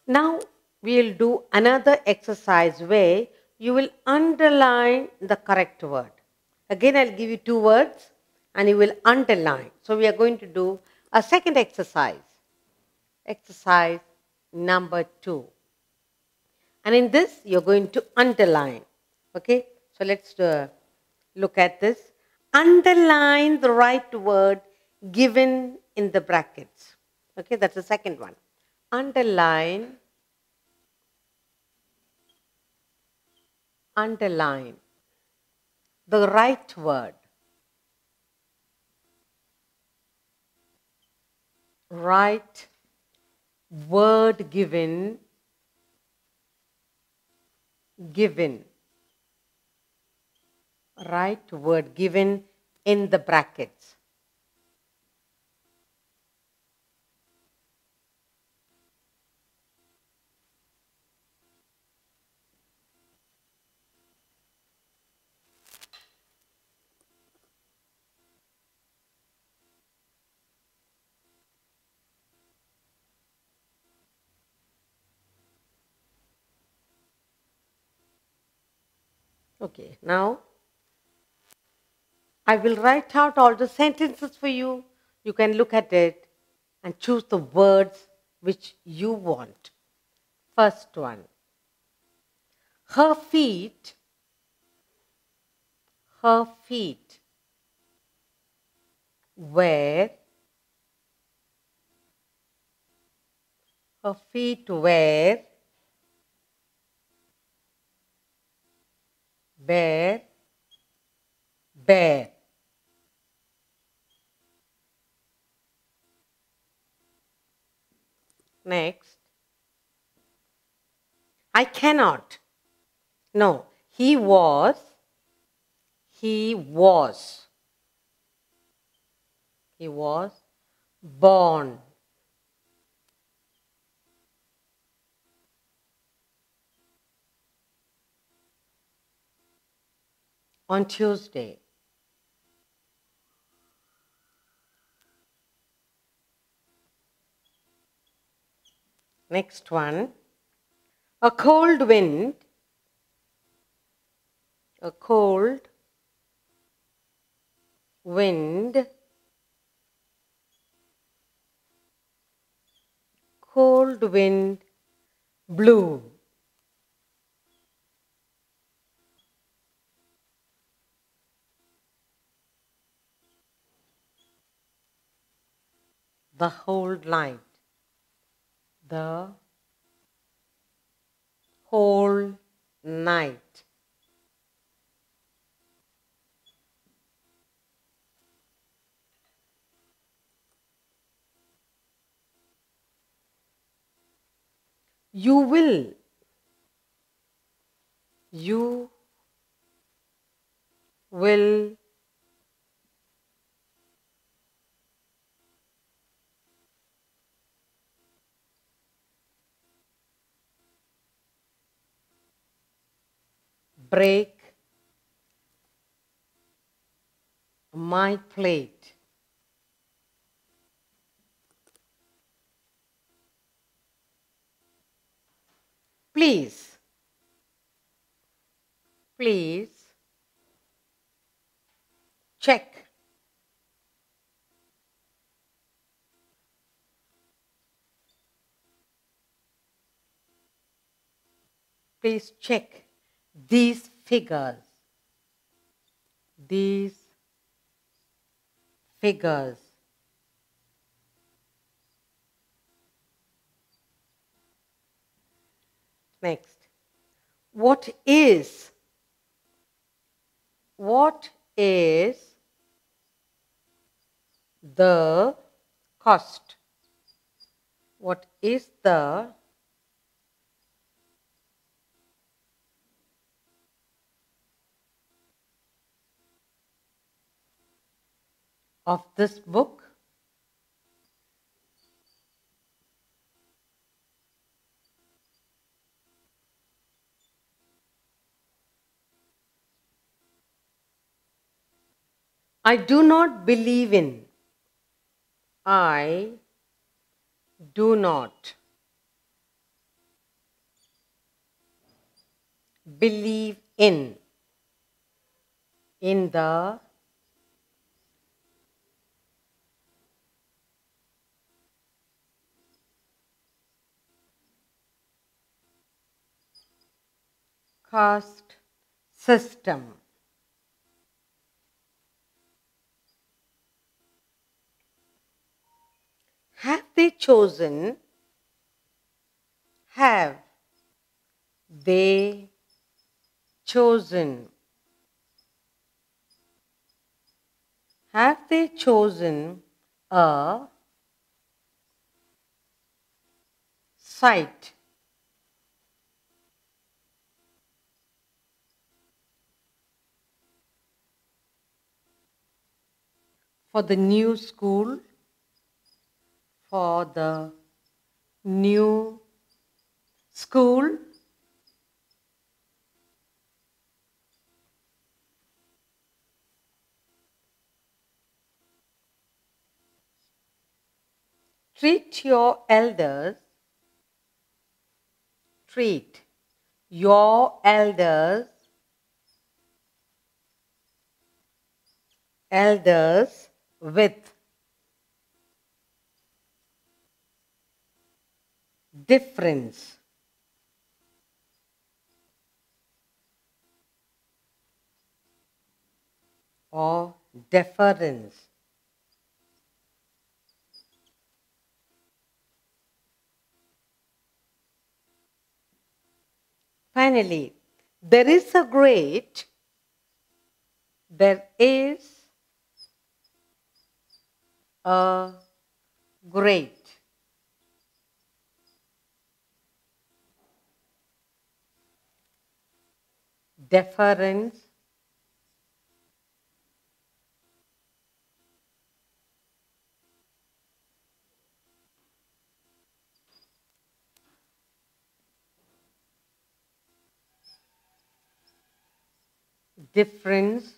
Now we'll do another exercise where you will underline the correct word. Again, I'll give you two words and you will underline. So we are going to do a second exercise. Exercise number 2. And in this, you're going to underline. Okay? So let's look at this. Underline the right word given in the brackets. Okay, that's the second one. Underline the right word. Right word given. Right word given in the brackets. Okay, now I will write out all the sentences for you. You can look at it and choose the words which you want. First one. Her feet were bare. Next. I cannot. No, he was born on Tuesday. Next one. A cold wind blew the whole night. The whole night. You will break my plate. Please check. Please check these figures. Next. What is the cost? What is the of this book? I do not believe in. I do not believe in the caste system. Have they chosen? Have they chosen? Have they chosen a site for the new school? For the new school? Treat your elders. Treat your elders with difference or deference. Finally, there is a great deference difference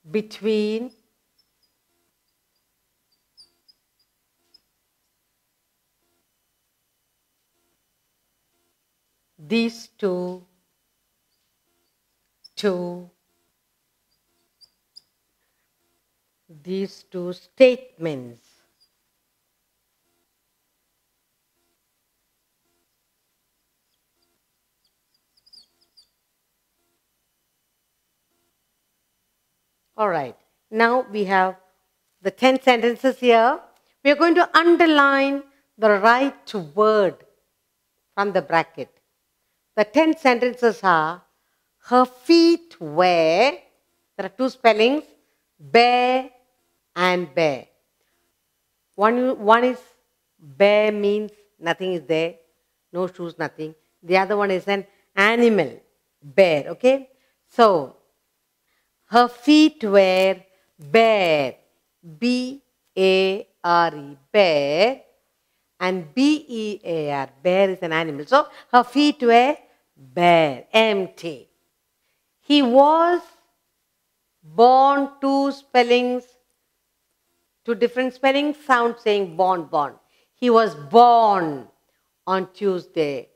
between these two statements. All right. Now we have the 10 sentences here. We are going to underline the right word from the bracket. The 10 sentences are: her feet were, there are two spellings, bare and bare. One is bare means nothing is there, no shoes, nothing. The other one is an animal, bear, okay? So, her feet were bare, B-A-R-E, bare, and B-E-A-R, bear is an animal. So, her feet were bare, empty. He was born, two spellings, two different spellings, sound saying born. He was born on Tuesday.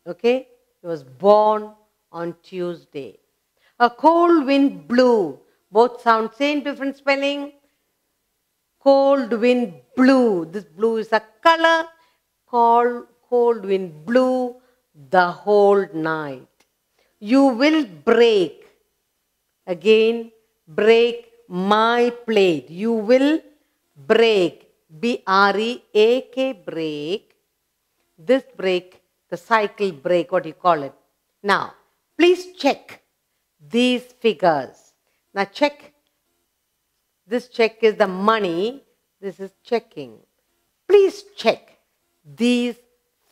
Okay? He was born on Tuesday. A cold wind blew. Both sound same, different spelling. Cold wind blew. This blue is a color. Cold wind blew the whole night. You will break. Again, break my plate. You will break. B-R-E-A-K, break. This break, the cycle break, what do you call it? Now, please check these figures. Now check. This check is the money. This is checking. Please check these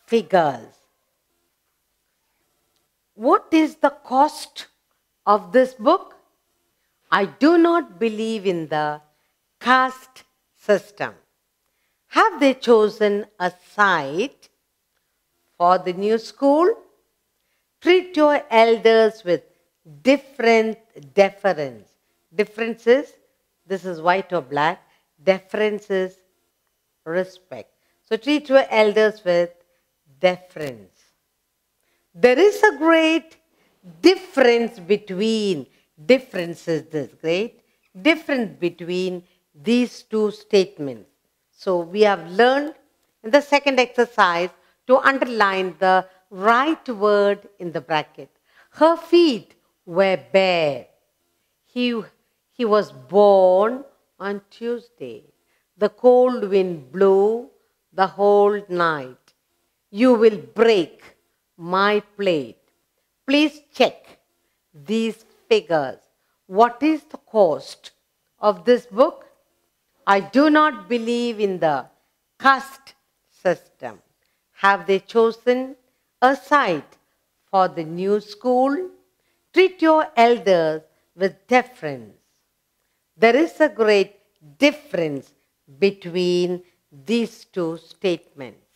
figures. What is the cost of this book? I do not believe in the caste system. Have they chosen a site for the new school? Treat your elders with different deference. Differences, this is white or black. Deference is respect. So treat your elders with deference. There is a great difference between, difference between these two statements. So we have learned in the second exercise to underline the right word in the bracket. Her feet were bare. He was born on Tuesday. The cold wind blew the whole night. You will break my plate. Please check these figures. What is the cost of this book? I do not believe in the caste system. Have they chosen a site for the new school? Treat your elders with deference. There is a great difference between these two statements.